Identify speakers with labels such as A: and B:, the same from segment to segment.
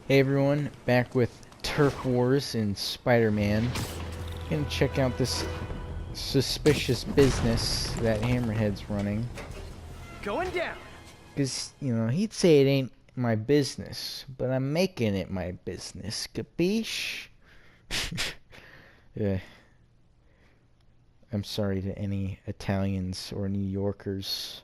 A: Hey everyone, back with Turf Wars and Spider-Man. Gonna check out this suspicious business that Hammerhead's running.
B: Going down.
A: Cause, you know, he'd say it ain't my business, but I'm making it my business. Capiche? Yeah. I'm sorry to any Italians or New Yorkers.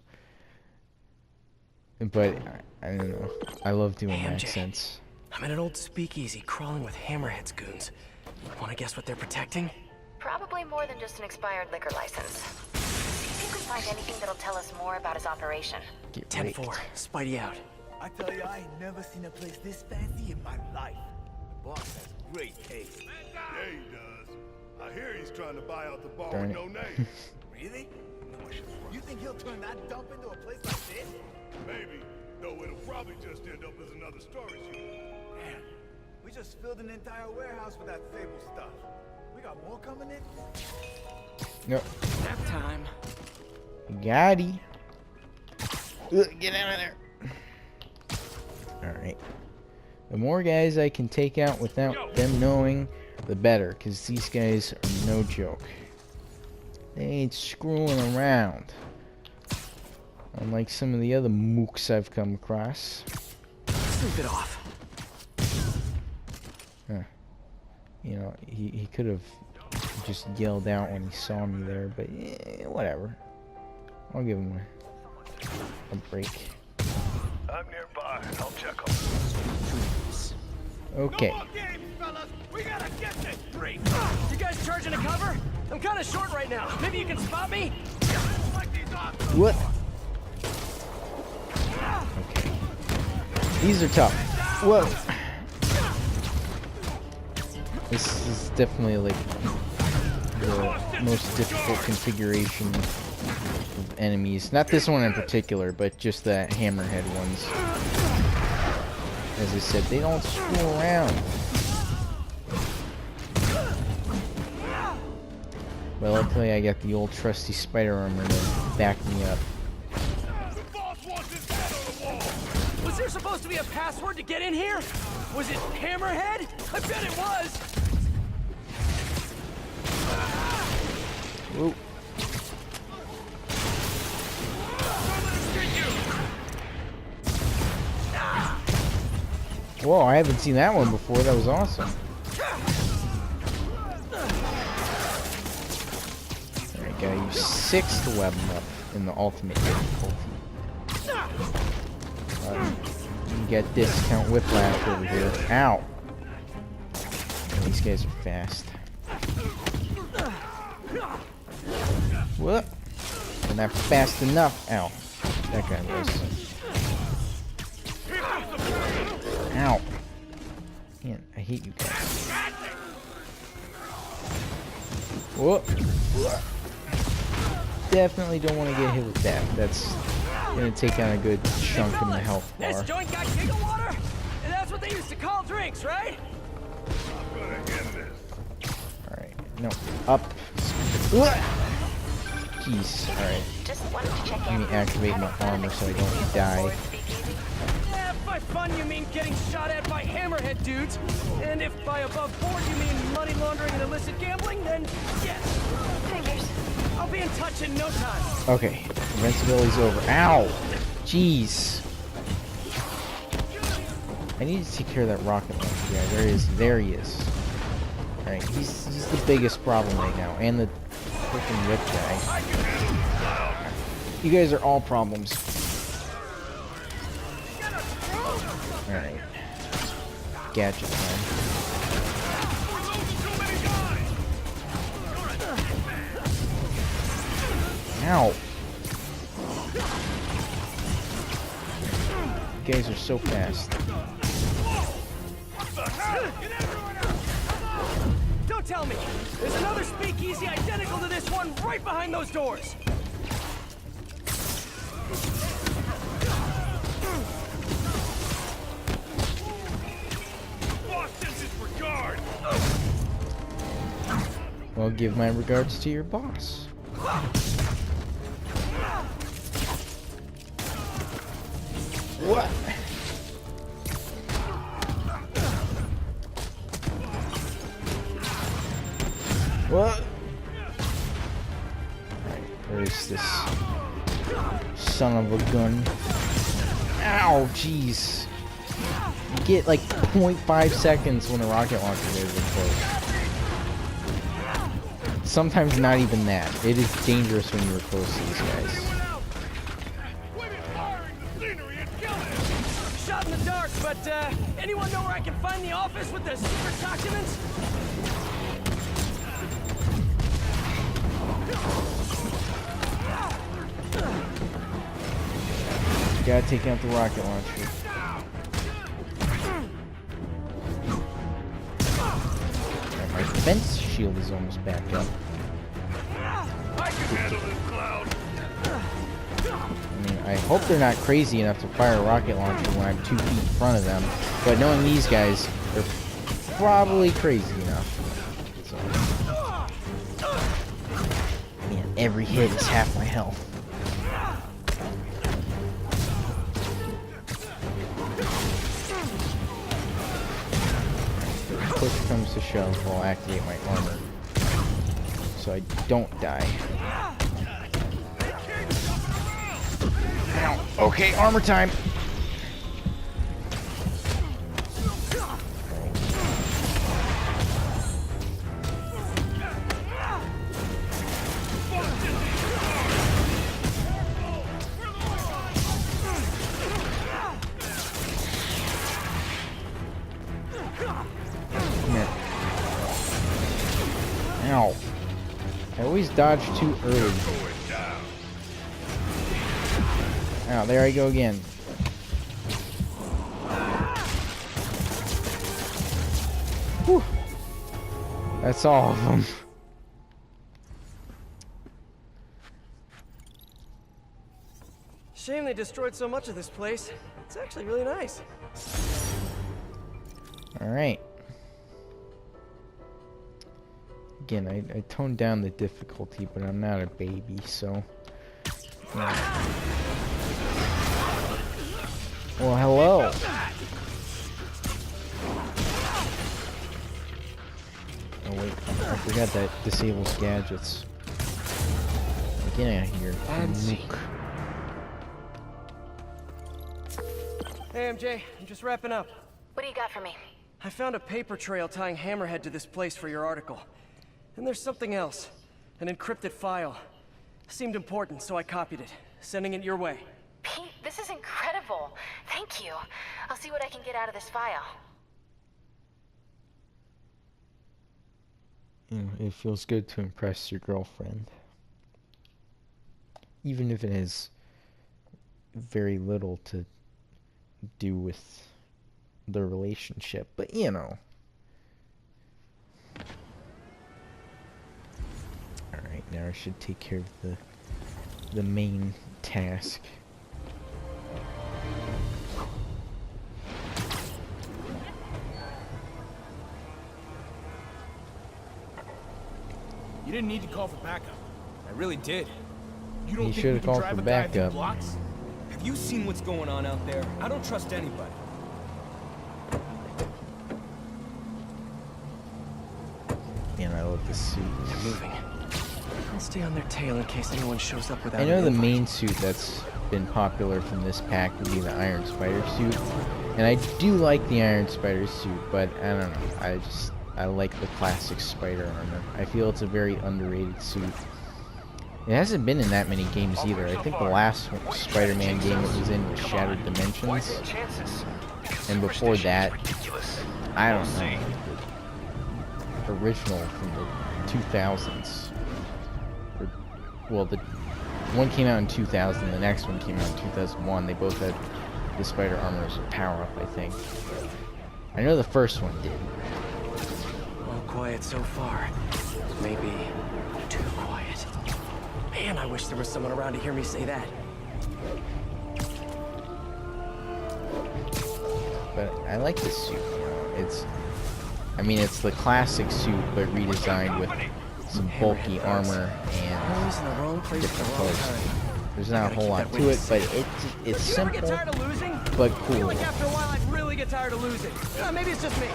A: But, I don't know. I love doing accents.
B: I'm in an old speakeasy crawling with Hammerhead's goons. Wanna guess what they're protecting?
C: Probably more than just an expired liquor license. See if you can find anything that'll tell us more about his operation.
B: 10-4, Spidey out.
D: I tell you, I ain't never seen a place this fancy in my life. The boss has great taste.
E: Yeah, he does. I hear he's trying to buy out the bar
A: Darn
E: with
A: it.
E: no name.
D: Really? You think he'll turn that dump into a place like this?
E: Maybe, though it'll probably just end up as another storage unit.
D: Man, we just filled an entire warehouse with that Fable stuff. We got more coming in?
A: Nope.
B: Nap time.
A: Got he. Get out of there. Alright. The more guys I can take out without them knowing, the better. Because these guys are no joke. They ain't screwing around. Unlike some of the other mooks I've come across.
B: Sleep it off.
A: Huh. You know, he could have just yelled out when he saw me there, but whatever. I'll give him a break.
E: I'm nearby. I'll check on him.
A: Okay.
E: No more games, fellas. We gotta get this straight.
B: You guys charging a cover? I'm kind of short right now. Maybe you can spot me?
A: What? Okay. These are tough. Whoa. This is definitely like the most difficult configuration of enemies. Not this one in particular, but just the Hammerhead ones. As I said, they don't screw around. But luckily I got the old trusty spider armor to back me up.
E: The boss wants his head on the wall.
B: Was there supposed to be a password to get in here? Was it Hammerhead? I bet it was.
A: Whoa. Whoa, I haven't seen that one before. That was awesome. Alright, gotta use 6 to web them up in the ultimate difficulty. You get discount whiplash over here. Ow! These guys are fast. What? They're not fast enough. Ow. That guy was. Ow. Man, I hate you guys. Whoop. Definitely don't want to get hit with that. That's gonna take out a good chunk of my health bar.
B: This joint got giggle water? And that's what they used to call drinks, right?
E: I'm gonna end this.
A: Alright, no. Up. Jeez. Alright.
C: Just wanted to check
A: Let
C: in.
A: me activate my armor so I don't die.
B: Yeah, if by fun you mean getting shot at by Hammerhead dudes, and if by above board you mean money laundering and illicit gambling, then yes.
C: Fingers.
B: I'll be in touch in no time.
A: Okay. Invincibility's over. Ow! Jeez. I need to take care of that rocket launcher guy. There he is. There he is. Alright, he's the biggest problem right now. And the freaking whip guy. You guys are all problems. Alright. Gadget time. Ow! You guys are so fast.
B: Don't tell me! There's another speakeasy identical to this one right behind those doors!
E: Boss sends his regard.
A: Well, give my regards to your boss. What? What? Alright, where's this son of a gun? Ow, jeez. You get like 0.5 seconds when a rocket launcher is close. Sometimes not even that. It is dangerous when you're close to these guys.
B: Shot in the dark, but anyone know where I can find the office with the secret documents?
A: You gotta take out the rocket launcher. Alright, my defense shield is almost back up.
E: I can handle this cloud.
A: I mean, I hope they're not crazy enough to fire a rocket launcher when I'm 2 feet in front of them. But knowing these guys, they're probably crazy enough. So, man, every hit is half my health. Push comes to shove, I'll activate my armor so I don't die. Ow. Okay, armor time. Ow. I always dodge too early. Ow, there I go again. Whew. That's all of them.
B: Shame they destroyed so much of this place. It's actually really nice.
A: Alright. Again, I toned down the difficulty, but I'm not a baby, so... Well, hello. Oh wait, I forgot that disables gadgets. Get out of here. Nuke.
B: Hey, MJ, I'm just wrapping up.
C: What do you got for me?
B: I found a paper trail tying Hammerhead to this place for your article. And there's something else. An encrypted file. Seemed important, so I copied it. Sending it your way.
C: Pete, this is incredible. Thank you. I'll see what I can get out of this file.
A: You know, it feels good to impress your girlfriend. Even if it has very little to do with the relationship, but you know. Alright, now I should take care of the main task.
F: You didn't need to call for backup. I really did. You
A: You
F: don't think
A: should have
F: we can
A: called
F: drive
A: for
F: a guy through
A: backup.
F: blocks? Have you seen what's going on out there? I don't trust anybody.
A: Man, I love this suit.
B: They're moving. I'll stay on their tail in case anyone shows up without
A: I know
B: an
A: the
B: invite.
A: main suit that's been popular from this pack would be the Iron Spider suit. And I do like the Iron Spider suit, but I don't know. I like the classic Spider armor. I feel it's a very underrated suit. It hasn't been in that many games either. I think the last Spider-Man game it was in was Shattered Dimensions. And before that, I don't know. The original from the 2000s. Well, the one came out in 2000, the next one came out in 2001. They both had the spider armor as a power-up, I think. I know the first one did.
B: All quiet so far. Maybe too quiet. Man, I wish there was someone around to hear me say that.
A: But I like this suit, you know. I mean, it's the classic suit, but redesigned with some bulky armor and
B: Always in the wrong place at
A: different
B: the wrong
A: colors.
B: time.
A: There's not a whole lot to it, but it's
B: You ever get
A: simple,
B: tired of losing?
A: but
B: I feel
A: cool.
B: like after a while I'd really get tired of losing. Maybe it's just me.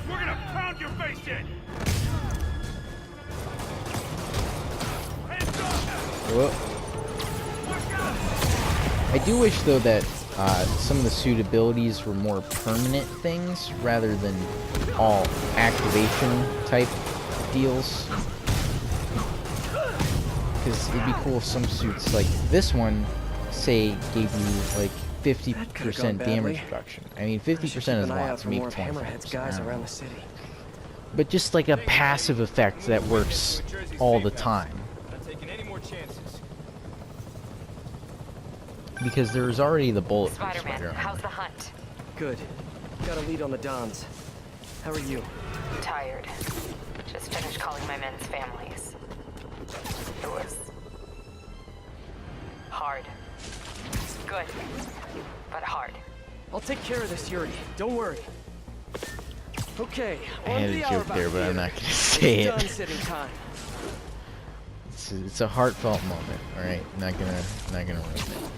E: We're gonna pound your face in! Hands up!
A: Whoa. I do wish, though, that some of the suit abilities were more permanent things rather than all activation type deals. Because it'd be cool if some suits, like this one, say, gave you like 50% damage reduction. I mean, 50% is a lot to make 25%. But just like a passive effect that works all the time.
F: Not taking any more chances.
A: Because there's already the bullet.
C: Spider-Man, how's the hunt?
B: Good. Got a lead on the Dons. How are you?
C: Tired. Just finished calling my men's families. It was hard. Good, but hard.
B: I'll take care of this, Yuri. Don't worry. Okay,
A: I
B: on
A: had
B: to
A: a
B: the
A: joke
B: Hour
A: there,
B: Bound
A: but I'm
B: Theater.
A: not gonna say
B: It's
A: it.
B: done sitting time.
A: It's a heartfelt moment. All right, not gonna ruin it.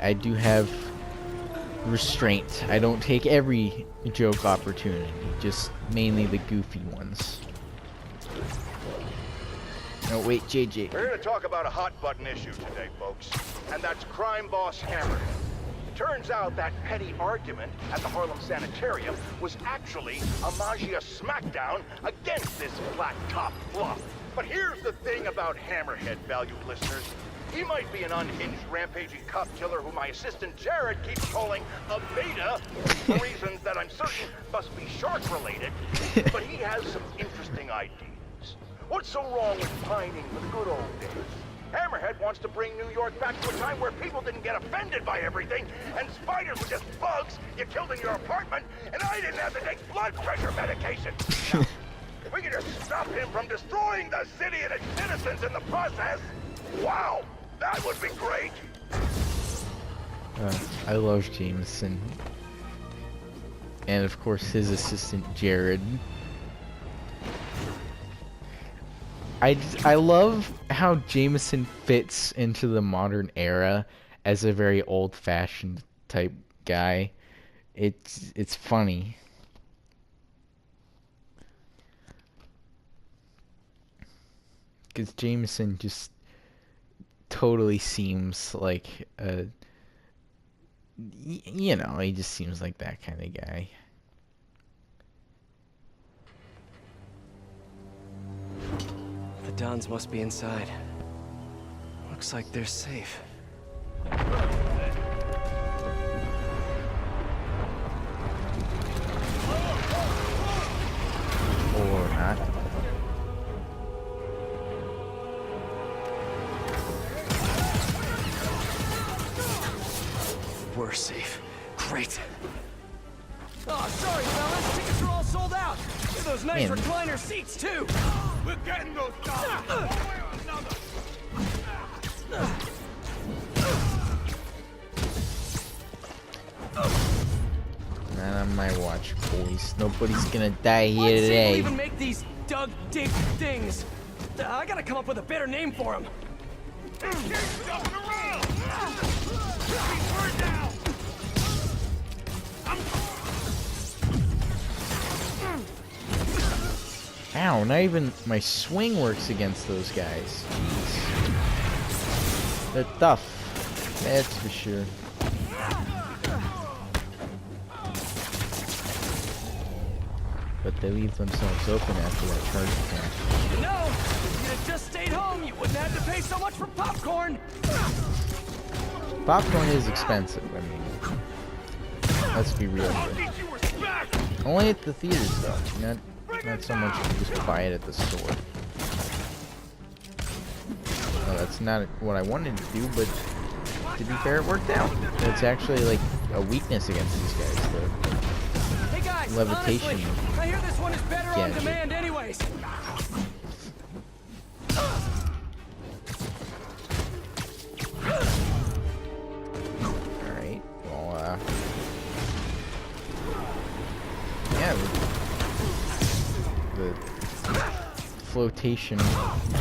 A: I do have restraint. I don't take every joke opportunity, just mainly the goofy ones. Oh wait, JJ.
E: We're here to talk about a hot-button issue today, folks. And that's crime boss Hammerhead. Turns out that petty argument at the Harlem Sanitarium was actually a Magia smackdown against this flat-top fluff. But here's the thing about Hammerhead, valued listeners. He might be an unhinged, rampaging cop killer who my assistant Jared keeps calling a beta for reasons that I'm certain must be shark-related, but he has some interesting ideas. What's so wrong with pining for the good old days? Hammerhead wants to bring New York back to a time where people didn't get offended by everything, and spiders were just bugs you killed in your apartment, and I didn't have to take blood pressure medication. Now, if we could just stop him from destroying the city and its citizens in the process, wow, that would be great.
A: I love Jameson. And of course his assistant Jared. I love how Jameson fits into the modern era as a very old-fashioned type guy. It's funny. Because Jameson just totally seems like a, you know, he just seems like that kind of guy.
B: The Dons must be inside. Looks like they're safe.
A: Or not.
B: We're safe. Great. Oh, sorry, fellas. Tickets are all sold out. Get those nice
A: Man.
B: recliner seats, too.
E: We're getting those dollars one way or another.
A: Not on my watch, boys. Nobody's gonna die
B: Why
A: here
B: does people
A: today.
B: even make these Doug Dig things? I gotta come up with a better name for them.
E: Keep jumping around! He's hurt now!
A: Ow, not even my swing works against those guys. Jeez. They're tough. That's for sure. But they leave themselves open after that charge attack.
B: You know, if you had just stayed home, you wouldn't have to pay so much for popcorn.
A: Popcorn is expensive, I mean. Let's be real
E: I'll
A: here.
E: teach you respect!
A: Only at the theaters though, not so much you just buy it at the store. Well, that's not what I wanted to do, but to be fair, it worked out. It's actually like a weakness against these guys, the
B: Hey guys,
A: levitation
B: honestly, I hear this one is better on
A: gadget.
B: demand anyways.
A: Alright, well, yeah, the flotation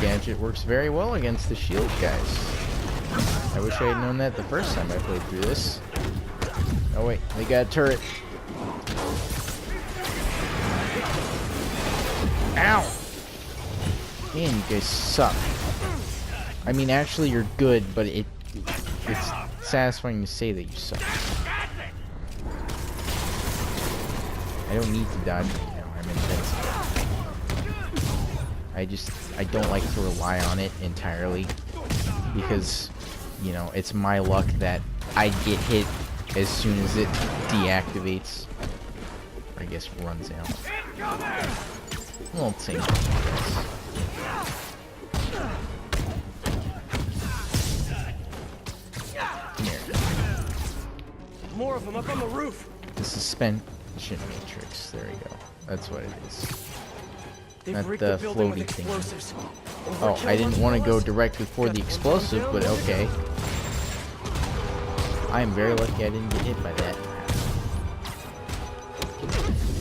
A: gadget works very well against the shield guys. I wish I had known that the first time I played through this. Oh wait, they got a turret. Ow! Man, you guys suck. I mean, actually, you're good, but it's satisfying to say that you suck. I don't need to dodge right now. I'm invincible. I don't like to rely on it entirely because, you know, it's my luck that I get hit as soon as it deactivates. Or I guess runs out. Well, same.
B: More of them up on the roof.
A: The suspension matrix. There we go. That's what it is.
B: They've
A: Not
B: rigged
A: the
B: building with
A: floaty thing.
B: explosives.
A: Oh,
B: Overkill
A: I didn't want to go
B: fellas?
A: directly for the explosive, but okay. I am very lucky I didn't get hit by that.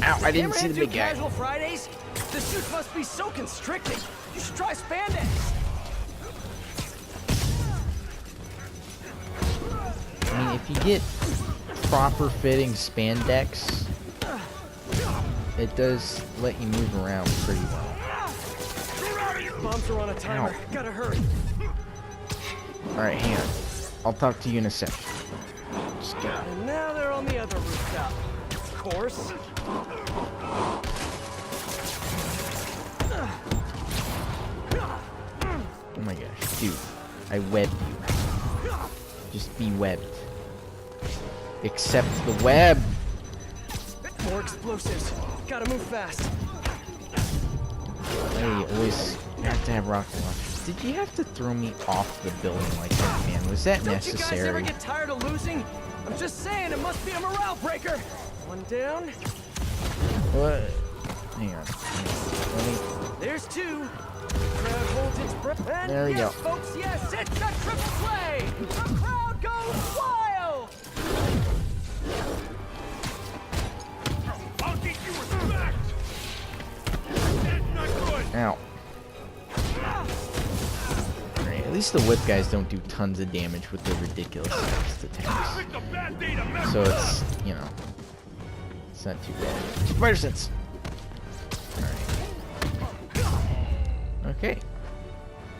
A: Ow, I didn't see the big guy.
B: Casual Fridays? The suit must be so constricting. You should try spandex.
A: I mean, if you get proper fitting spandex, it does let you move around pretty well.
B: Bombs are on a timer.
A: Ow.
B: Gotta hurry.
A: Alright, hang on. I'll talk to you in a sec. Just go.
B: And now they're on the other rooftop. Of course.
A: Oh my gosh, dude. I webbed you. Just be webbed. Accept the web!
B: More explosives. Gotta move fast.
A: Hey, always have to have rocket launchers. Did you have to throw me off the building like that, man? Was that
B: Don't you guys ever
A: necessary?
B: get tired of losing? I'm just saying, it must be a morale breaker. One down.
A: What? Hang on. Let me...
B: There's two. The crowd holds its breath. And
A: There we
B: yes,
A: go.
B: folks, yes, it's a triple play. The crowd goes wild.
E: I'll teach you respect! That's not good!
A: Ow. Alright, at least the whip guys don't do tons of damage with their ridiculous attacks.
E: It's a bad day to mess
A: So
E: with
A: it's, you know, it's not too bad. Spider sense! Alright. Okay.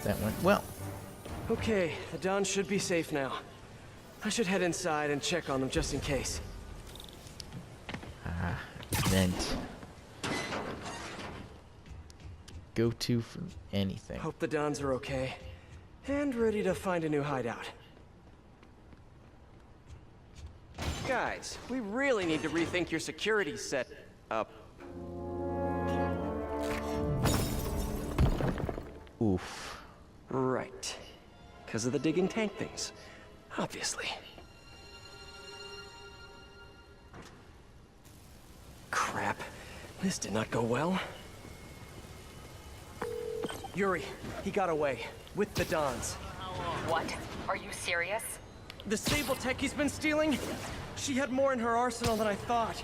A: That went well.
B: Okay, the Dons should be safe now. I should head inside and check on them just in case.
A: Vent. Go to for anything.
B: Hope the Dons are okay. And ready to find a new hideout. Guys, we really need to rethink your security set up.
A: Oof.
B: Right. Because of the digging tank things. Obviously. Crap. This did not go well. Yuri, he got away. With the Dons.
C: What? Are you serious?
B: The stable tech he's been stealing? She had more in her arsenal than I thought.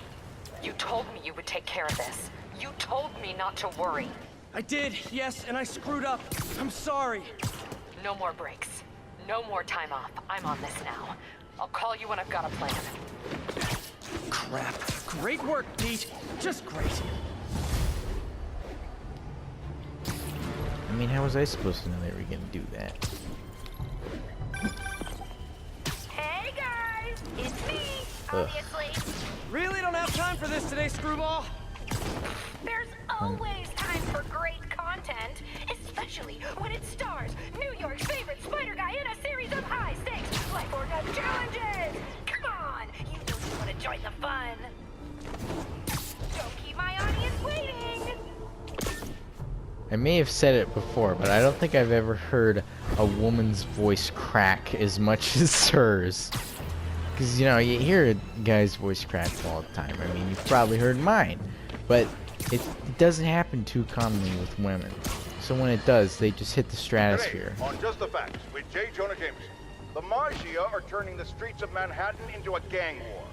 C: You told me you would take care of this. You told me not to worry.
B: I did, yes, and I screwed up. I'm sorry.
C: No more breaks. No more time off. I'm on this now. I'll call you when I've got a plan.
B: Crap. Great work, Pete. Just great.
A: I mean, how was I supposed to know they were gonna do that?
C: Hey guys! It's me,
A: Ugh.
C: obviously.
B: Really don't have time for this today, Screwball.
C: There's always time for great content, especially when it stars New York's favorite spider guy in a series of high-stakes life or death challenges. Come on, you know you want to join the fun. Don't keep my audience waiting.
A: I may have said it before, but I don't think I've ever heard a woman's voice crack as much as hers. Because, you know, you hear a guy's voice crack all the time. I mean, you've probably heard mine. But it doesn't happen too commonly with women. So when it does, they just hit the stratosphere.
E: Today, on Just the Facts, with J. Jonah Jameson, the Mafia are turning the streets of Manhattan into a gang war.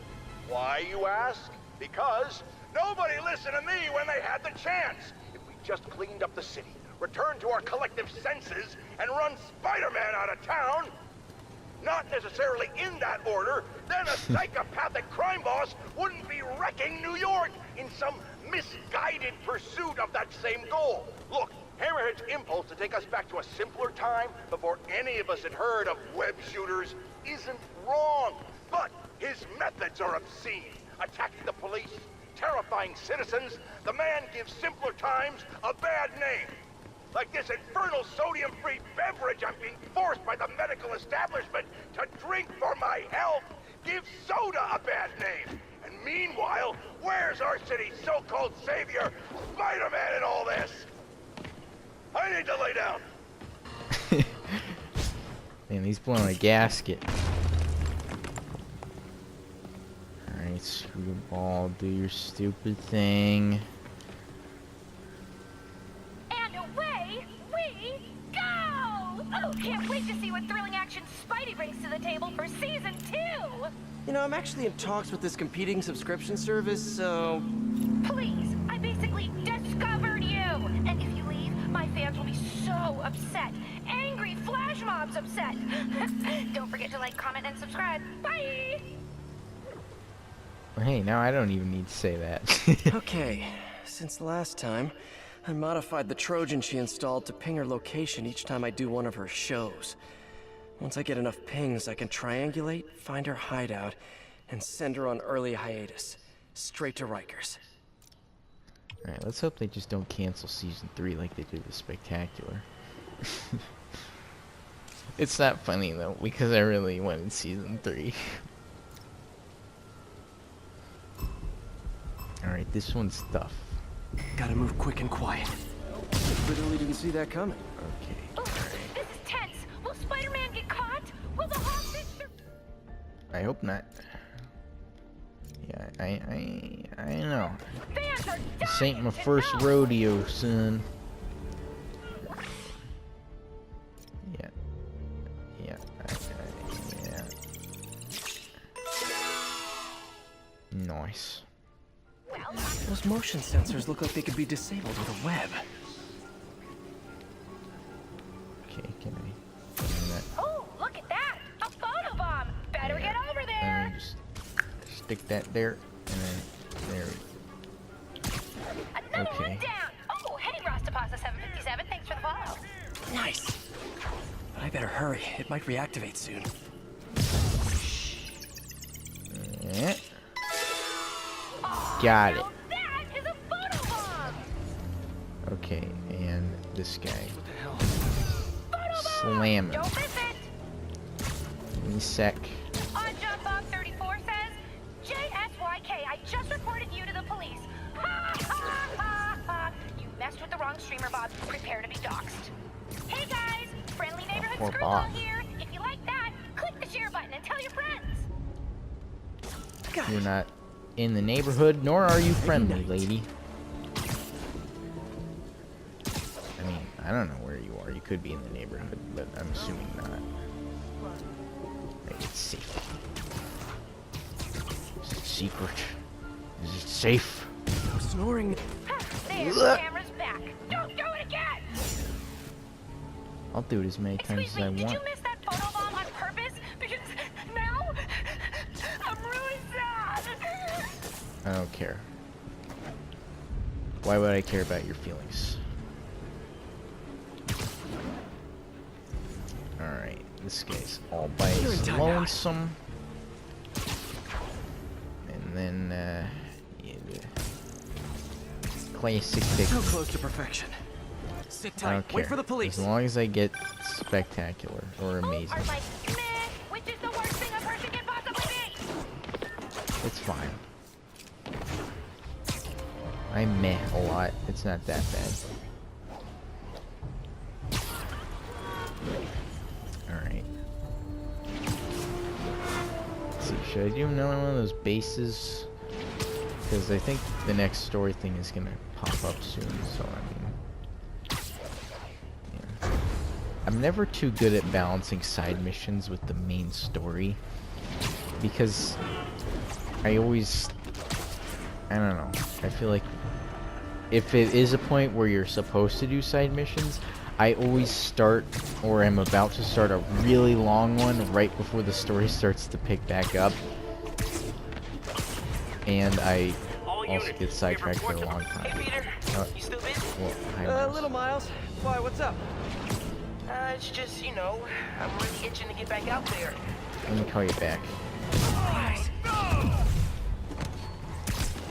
E: Why, you ask? Because nobody listened to me when they had the chance. If we just cleaned up the city, returned to our collective senses, and run Spider-Man out of town, not necessarily in that order, then a psychopathic crime boss wouldn't be wrecking New York in some misguided pursuit of that same goal. Look, Hammerhead's impulse to take us back to a simpler time before any of us had heard of web shooters isn't wrong. But his methods are obscene. Attacking the police, terrifying citizens, the man gives simpler times a bad name. Like this infernal sodium-free beverage I'm being forced by the medical establishment to drink for my health gives soda a bad name. And meanwhile, where's our city's so-called savior, Spider-Man, in all this? I need to lay down.
A: Man, he's blowing a gasket. Alright, Screwball, do your stupid thing.
C: And away we go! Oh, can't wait to see what thrilling action Spidey brings to the table for season 2!
B: You know, I'm actually in talks with this competing subscription service, so...
C: Please, I basically discovered you! And if you leave, my fans will be so upset. Angry flash mobs upset! Don't forget to like, comment, and subscribe. Bye!
A: Well, hey, now I don't even need to say that.
B: Okay, since last time, I modified the Trojan she installed to ping her location each time I do one of her shows. Once I get enough pings, I can triangulate, find her hideout, and send her on early hiatus. Straight to Rikers.
A: Alright, let's hope they just don't cancel season 3 like they did with Spectacular. It's not funny though, because I really wanted season 3. Alright, this one's tough.
B: Gotta move quick and quiet. Literally didn't see that coming.
A: Okay.
C: Ooh, this is tense. Will Spider-Man get caught? Will the hostage...
A: I hope not. Yeah, I know.
C: Fans are
A: This ain't
C: dying
A: my
C: to
A: first
C: know.
A: rodeo, son. Yeah. Yeah. Yeah. Nice.
C: Well,
B: Those motion sensors look like they could be disabled with a web.
A: Okay, can I do that?
C: oh, look at that! A photobomb! Better get over
A: And
C: there!
A: then just stick that there, and then there.
C: Another
A: Okay.
C: one down! Oh, hey, Rastapasta757, thanks for the follow.
B: Nice. But I better hurry. It might reactivate soon.
A: Yeah. Got it.
C: Now that is a photobomb!
A: Okay, and this guy.
B: What the hell?
A: Slam him.
C: Don't miss it!
A: Give me a sec.
C: On Jump Bob 34 says, JSYK, I just reported you to the police. Ha ha ha ha! You messed with the wrong streamer, Bob. Prepare to be doxxed. Hey guys, friendly neighborhood
A: Poor
C: screwball
A: Bob.
C: here. If you like that, click the share button and tell your friends.
A: You're not in the neighborhood, nor are you friendly, lady. I mean, I don't know where you are. You could be in the neighborhood, but I'm assuming not. Like, it's safe. Is it secret? Is it safe?
B: I'm snoring.
C: Ha, there, the camera's back. Don't do it again!
A: I'll do it as many times
C: Excuse
A: as
C: me,
A: I
C: did
A: want.
C: you miss that photobomb on purpose? Because now, I'm really sad.
A: I don't care. Why would I care about your feelings? Alright, this guy's all by
B: You're in
A: his
B: timeout.
A: lonesome. And then, yeah, the classic
B: So
A: pick.
B: close to perfection. Sit
A: I
B: tight.
A: don't care.
B: Wait for the police.
A: As long as I get spectacular or amazing.
C: Are like, meh, which is the worst thing a person can possibly be?
A: It's fine. I meh a lot. It's not that bad. Alright. Let's see, should I do another one of those bases? Because I think the next story thing is gonna pop up soon, so I mean... Yeah. I'm never too good at balancing side missions with the main story. Because I always... I don't know. I feel like if it is a point where you're supposed to do side missions, I always start, or am about to start, a really long one right before the story starts to pick back up. And I also get sidetracked for a long time.
G: Hey, Peter. You still busy?
A: Well, hi, Miles.
B: Little Miles. Why, what's up?
G: It's just, you know, I'm really itching to get back out there.
A: Let me call you back.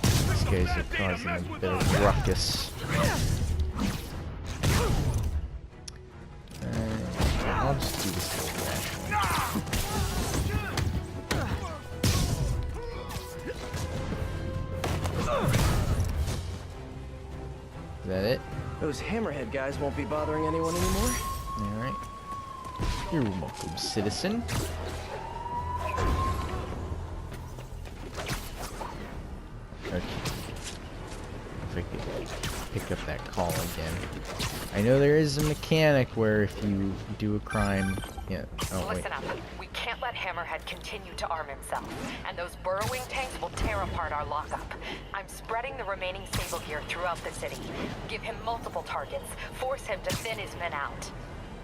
A: These guys are causing a bit of ruckus. I'll just do this little dash one. Is that it?
B: Those hammerhead guys won't be bothering anyone anymore.
A: Alright. You're welcome, citizen. Okay. If I could pick up that call again. I know there is a mechanic where if you do a crime... Yeah. Oh, wait.
H: Listen up. We can't let Hammerhead continue to arm himself. And those burrowing tanks will tear apart our lockup. I'm spreading the remaining stable gear throughout the city. Give him multiple targets. Force him to thin his men out.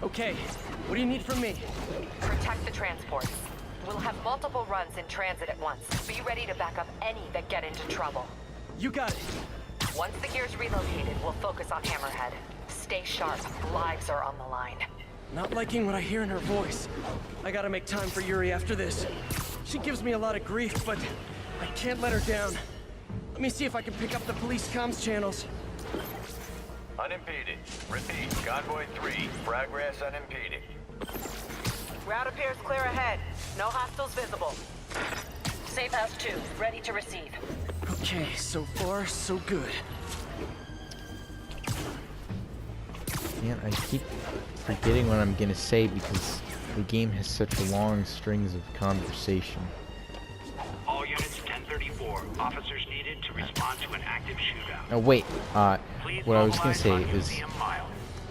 B: Okay, what do you need from me?
H: Protect the transports. We'll have multiple runs in transit at once. Be ready to back up any that get into trouble.
B: You got it.
H: Once the gear's relocated, we'll focus on Hammerhead. Stay sharp. Lives are on the line.
B: Not liking what I hear in her voice. I gotta make time for Yuri after this. She gives me a lot of grief, but I can't let her down. Let me see if I can pick up the police comms channels.
I: Unimpeded. Repeat, Convoy 3, progress unimpeded.
H: Route appears clear ahead. No hostiles visible. Safe House 2, ready to receive.
B: Okay, so far, so good.
A: Man, I keep forgetting what I'm gonna say because the game has such long strings of conversation.
J: All units 1034. Officers needed to respond to an active shootout.
A: Oh wait, what I was gonna say is,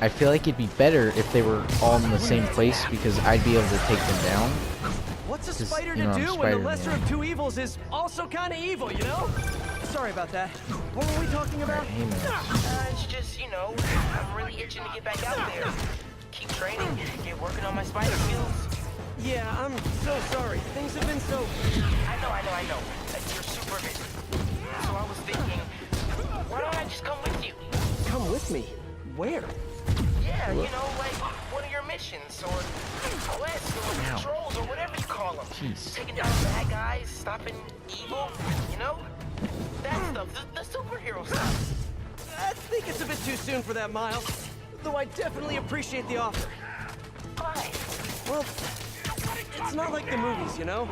A: I feel like it'd be better if they were all in the same place because I'd be able to take them down.
B: What's a
A: 'Cause,
B: spider
A: you know,
B: to
A: I'm
B: do when the
A: Spider-Man.
B: lesser of two evils is also kind of evil, you know? Sorry about that. What were we talking about?
A: Hey, man.
G: It's just, you know, I'm really itching to get back out there. Keep training, get working on my spider skills.
B: Yeah, I'm so sorry. Things have been so...
G: I know. You're super busy. So I was thinking, why don't I just come with you?
B: Come with me? Where?
G: Yeah, you know, like one of your missions, or quests, or
A: Ow.
G: patrols, or whatever you call them.
A: Jeez.
G: Taking down bad guys, stopping evil, you know? That stuff, the superhero stuff.
B: I think it's a bit too soon for that, Miles. Though I definitely appreciate the offer.
G: Why?
B: Well, it's not like the movies, you know?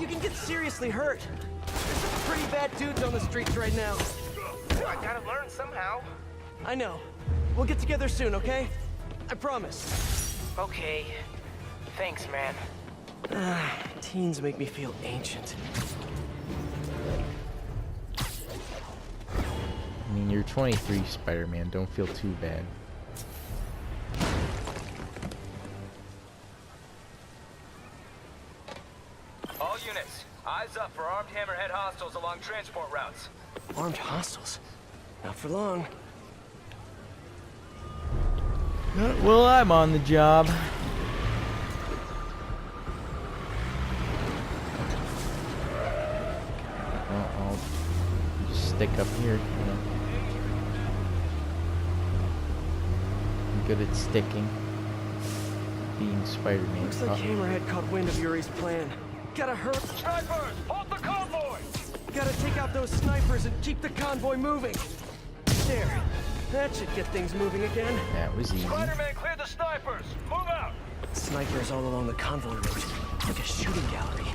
B: You can get seriously hurt. There's some pretty bad dudes on the streets right now.
G: I gotta learn somehow.
B: I know. We'll get together soon, okay? I promise.
G: Okay. Thanks, man.
B: Teens make me feel ancient.
A: I mean, you're 23, Spider-Man. Don't feel too bad.
F: All units, eyes up for armed hammerhead hostiles along transport routes.
B: Armed hostiles? Not for long.
A: Well, I'm on the job. Well, I'll just stick up here, you know. I'm good at sticking. Being Spider-Man.
B: Looks like Hammerhead caught wind of Yuri's plan. Gotta hurt.
F: Snipers, hold the convoy!
B: Gotta take out those snipers and keep the convoy moving. There. That should get things moving again.
A: That was easy.
F: Spider-Man, clear the snipers! Move out!
B: Snipers all along the convoy route. Like a shooting gallery.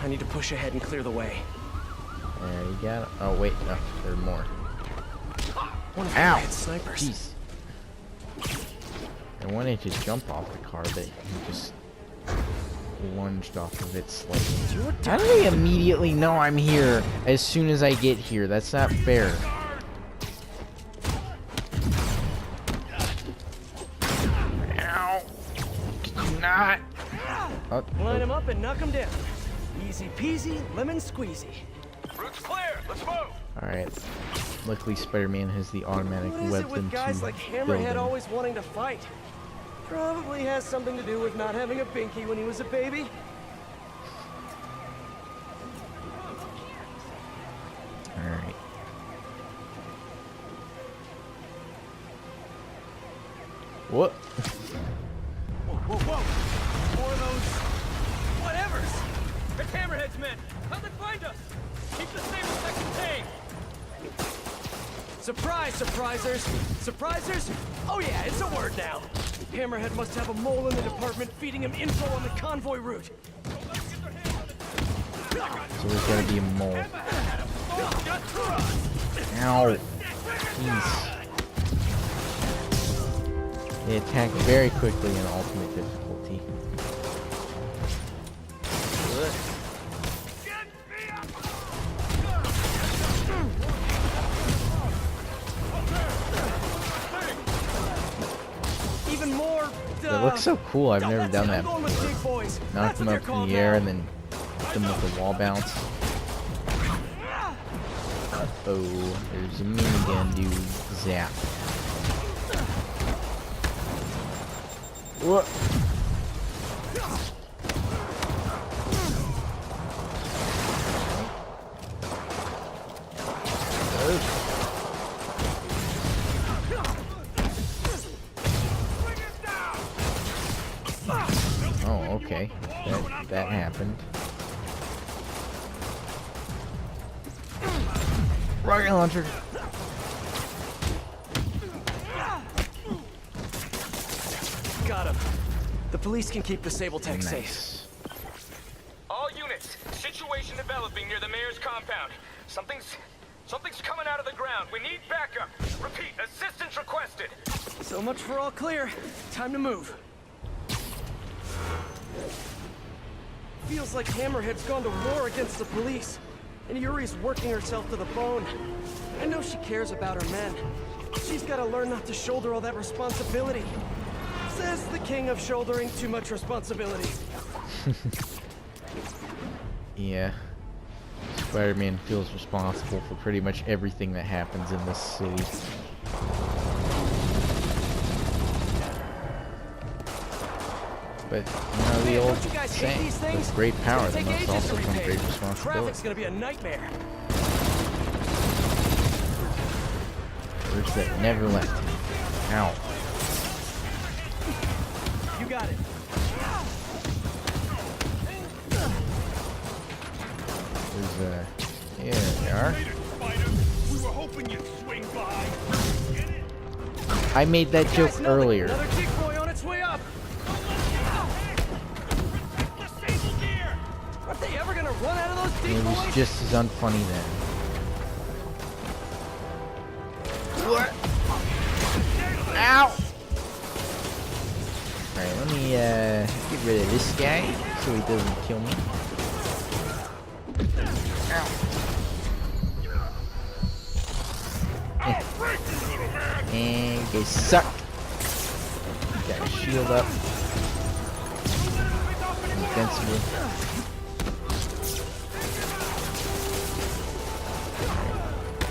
B: I need to push ahead and clear the way.
A: There you got it. Oh, wait. No, there are more.
B: One of
A: Ow!
B: Hammerhead's snipers.
A: Jeez. I wanted to jump off the car, but he just lunged off of it slightly. How do they immediately know I'm here as soon as I get here? That's not fair. Ow! Not. Oh,
B: Line them up and knock them down. Easy peasy, lemon squeezy.
F: Route's clear, let's move!
A: Alright. Luckily Spider-Man has the automatic
B: What is it
A: weapon
B: with guys
A: to
B: like
A: build
B: Hammerhead
A: in.
B: always wanting to fight? Probably has something to do with not having a binky when he was a baby.
A: Alright. What?
B: Whoa, whoa, whoa! More of those... whatevers!
F: It's Hammerhead's men! How'd they find us? Keep the stable section contained!
B: Surprise, surprisers! Surprisers? Oh yeah, it's a word now. Hammerhead must have a mole in the department feeding him info on the convoy route.
A: So there's gotta be a mole. Ow! Jeez. They attack very quickly in ultimate difficulty.
B: Even more.
A: That looks so cool. I've never done that
B: I'm going with
A: before.
B: big boys.
A: Knock
B: That's
A: them
B: what
A: up
B: they're
A: in
B: called
A: the air
B: now.
A: and then hit them with the wall bounce. Uh-oh, there's a minigun dude. Zap. What? Oh, okay. That happened. Rocket launcher.
B: Got him. The police can keep the Sable-Tech safe.
A: Nice.
F: All units, situation developing near the mayor's compound. Something's coming out of the ground. We need backup. Repeat, assistance requested.
B: So much for all clear. Time to move. Feels like Hammerhead's gone to war against the police, and Yuri's working herself to the bone. I know she cares about her men. She's got to learn not to shoulder all that responsibility. Says the king of shouldering too much responsibility.
A: Yeah. Spider-Man feels responsible for pretty much everything that happens in this city. But, you know, the old
B: Don't you guys hate
A: saying,
B: these things?
A: with great power,
B: It's
A: there
B: gonna take
A: must
B: ages to
A: also come
B: repair.
A: great responsibility.
B: Traffic's gonna be a nightmare.
A: Words that never left me. Ow.
B: You got it.
A: There's yeah, they are.
J: We were hoping you'd swing by.
A: I made that joke
B: Guys, nothing.
A: earlier.
B: Another decoy on its way up.
J: The stable gear!
B: Aren't they ever gonna run out of those
A: And it was
B: decoys?
A: just as unfunny then. What? Ow! Alright, let me get rid of this guy so he doesn't kill me. Ow. And you guys suck. Got a shield up. Invincible.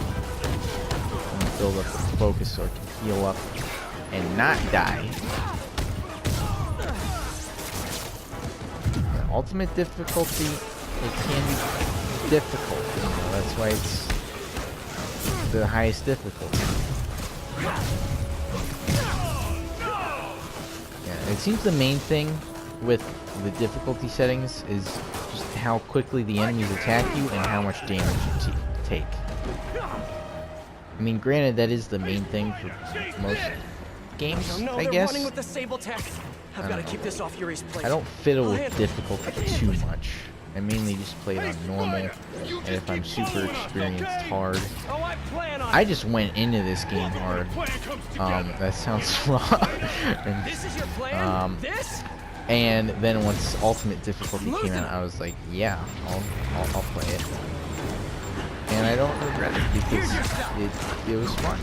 A: I'm gonna build up the focus so I can heal up and not die. The ultimate difficulty, it can be difficult. You know, that's why it's the highest difficulty. Yeah, it seems the main thing with the difficulty settings is just how quickly the enemies attack you and how much damage you take. I mean, granted, that is the main thing for most games,
B: Oh no,
A: I
B: they're
A: guess.
B: running with the Sable-Tech. I've got to keep this off Yuri's plate.
A: I don't fiddle
B: I'll
A: with
B: handle it.
A: difficulty too much. I mainly just play it on normal, and if I'm super experienced, hard.
B: Oh, I plan on
A: I just went into this game hard. That sounds wrong. And,
B: This is your plan? This?
A: and then once Ultimate Difficulty came out, I was like, yeah, I'll play it. And I don't regret it because it was fun.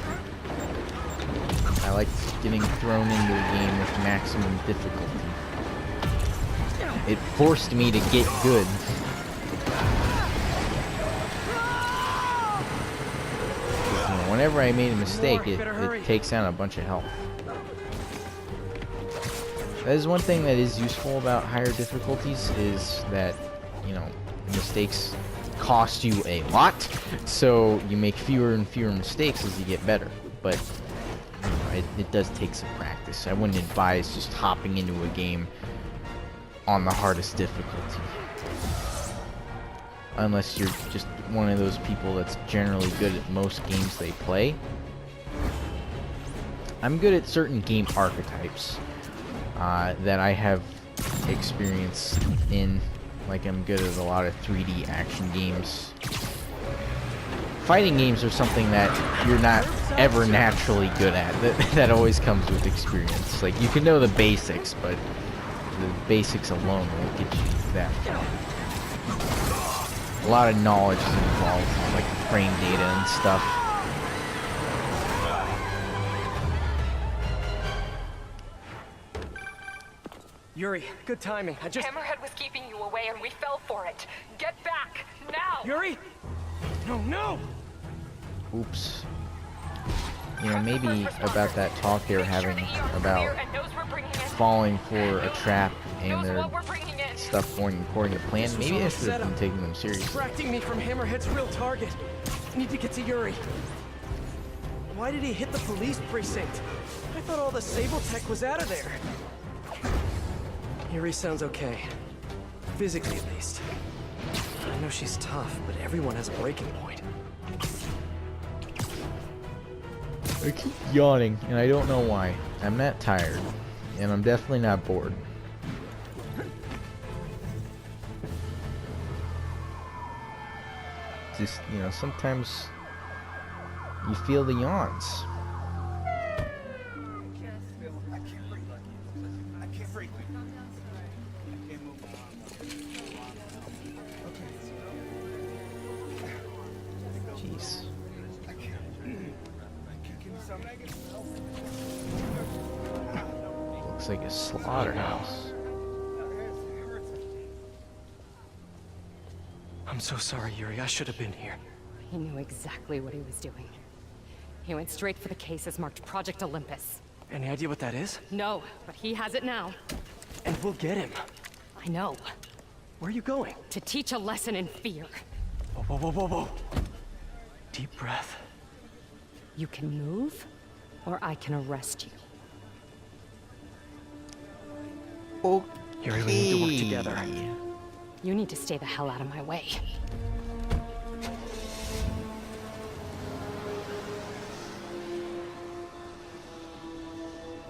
A: I liked getting thrown into a game with maximum difficulty. It forced me to get good. whenever I made a mistake, it takes out a bunch of health. That is one thing that is useful about higher difficulties, is that, you know, mistakes cost you a lot, so you make fewer and fewer mistakes as you get better. But you know, it does take some practice. I wouldn't advise just hopping into a game on the hardest difficulty, unless you're just one of those people that's generally good at most games they play. I'm good at certain game archetypes that I have experience in. Like, I'm good at a lot of 3D action games. Fighting games are something that you're not ever naturally good at. That always comes with experience. Like, you can know the basics, but the basics alone won't get you that far. A lot of knowledge is involved, like frame data and stuff.
B: Yuri, good timing.
H: Hammerhead was keeping you away and we fell for it. Get back, now!
B: Yuri! No!
A: Oops. You know, maybe about that talk they were having about falling for a trap and their stuff going according to plan. Maybe I should have been taking them seriously.
B: Distracting me from Hammerhead's real target. I need to get to Yuri. Why did he hit the police precinct? I thought all the Sable tech was out of there. Yuri sounds okay. Physically, at least. I know she's tough, but everyone has a breaking point.
A: I keep yawning, and I don't know why. I'm not tired, and I'm definitely not bored. Just, you know, sometimes you feel the yawns. Jeez. Looks like a slaughterhouse.
B: I'm so sorry, Yuri. I should have been here.
K: He knew exactly what he was doing. He went straight for the cases marked Project Olympus.
B: Any idea what that is?
K: No, but he has it now.
B: And we'll get him.
K: I know.
B: Where are you going?
K: To teach a lesson in fear.
B: Whoa, whoa, whoa, whoa, whoa. Deep breath.
K: You can move, or I can arrest you.
A: Okay.
B: Yuri, we need to work together.
K: You need to stay the hell out of my way.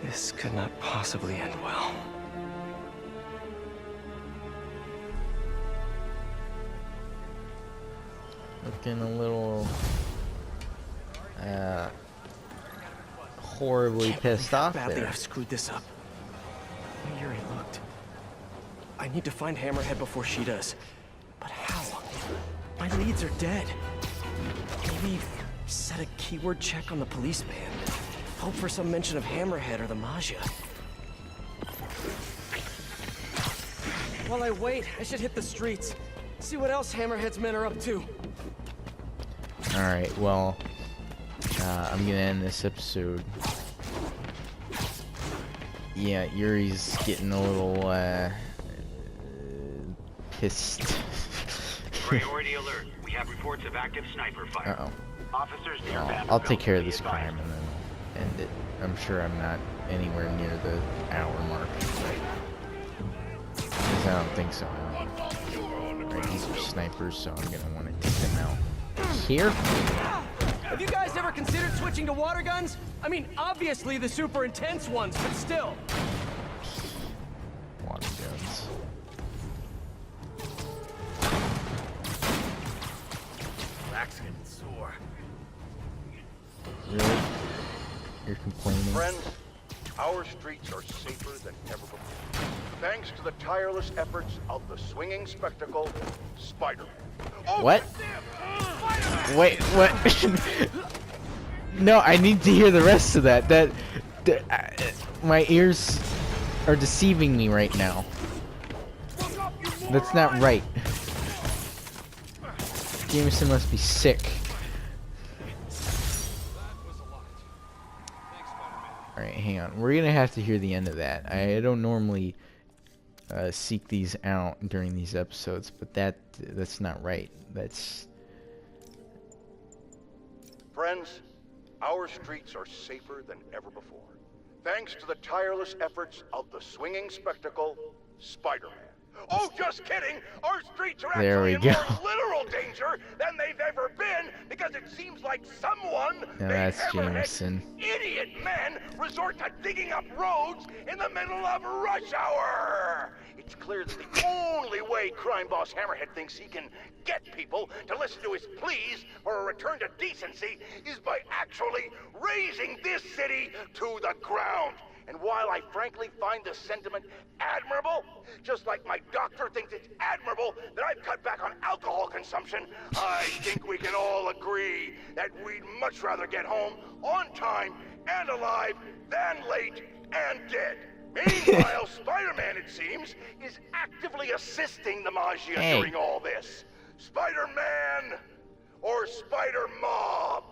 B: This could not possibly end well.
A: Looking a little horribly pissed off
B: badly
A: there.
B: I've screwed this up. Yuri looked. I need to find Hammerhead before she does. But how? My leads are dead. Maybe set a keyword check on the police band. Hope for some mention of Hammerhead or the Maja. While I wait, I should hit the streets. See what else Hammerhead's men are up to.
A: Alright, well, I'm gonna end this episode. Yeah, Yuri's getting a little, pissed.
J: Priority alert. We have reports of active sniper fire.
A: Uh-oh.
J: Officers near
A: I'll take care of this crime and then end it. I'm sure I'm not anywhere near the hour mark. Because I don't think so. Right, these are snipers, so I'm gonna want to take them out carefully.
B: Have you guys ever considered switching to water guns? I mean, obviously the super intense ones, but still.
A: Water guns.
D: Back's getting sore.
A: Really? You're complaining?
E: Friends, our streets are safer than ever before. Thanks to the tireless efforts of the swinging spectacle, Spider. Oh,
A: What? Wait, what? No, I need to hear the rest of that. My ears are deceiving me right now. That's not right. Jameson must be sick. hang on. We're gonna have to hear the end of that. I don't normally seek these out during these episodes, but that's not right. That's...
E: Friends, our streets are safer than ever before, thanks to the tireless efforts of the swinging spectacle, Spider-Man. Oh, just kidding! Our streets are actually in more literal danger than they've ever been, because it seems like someone made Hammerhead idiot men resort to digging up roads in the middle of rush hour! It's clear that the only way crime boss Hammerhead thinks he can get people to listen to his pleas for a return to decency is by actually razing this city to the ground. And while I frankly find this sentiment admirable, just like my doctor thinks it's admirable that I've cut back on alcohol consumption, I think we can all agree that we'd much rather get home on time and alive than late and dead. Meanwhile, Spider-Man, it seems, is actively assisting the Maggia during all this. Spider-Man or Spider-Mob?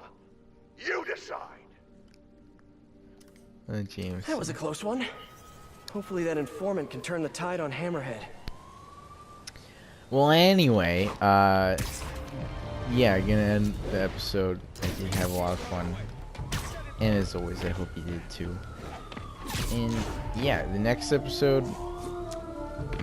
E: You decide.
A: James.
B: That was a close one. Hopefully that informant can turn the tide on Hammerhead.
A: Well, anyway, yeah, gonna end the episode. I did have a lot of fun. And as always, I hope you did too. And yeah, the next episode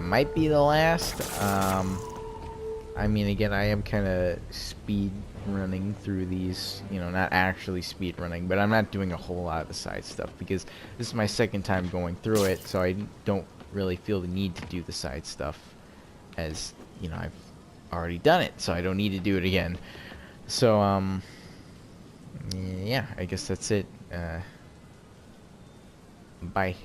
A: might be the last. I mean, again, I am kind of speed running through these, you know, not actually speed running, but I'm not doing a whole lot of the side stuff because this is my second time going through it, so I don't really feel the need to do the side stuff, as, you know, I've already done it, so I don't need to do it again. So, yeah, I guess that's it. Bye.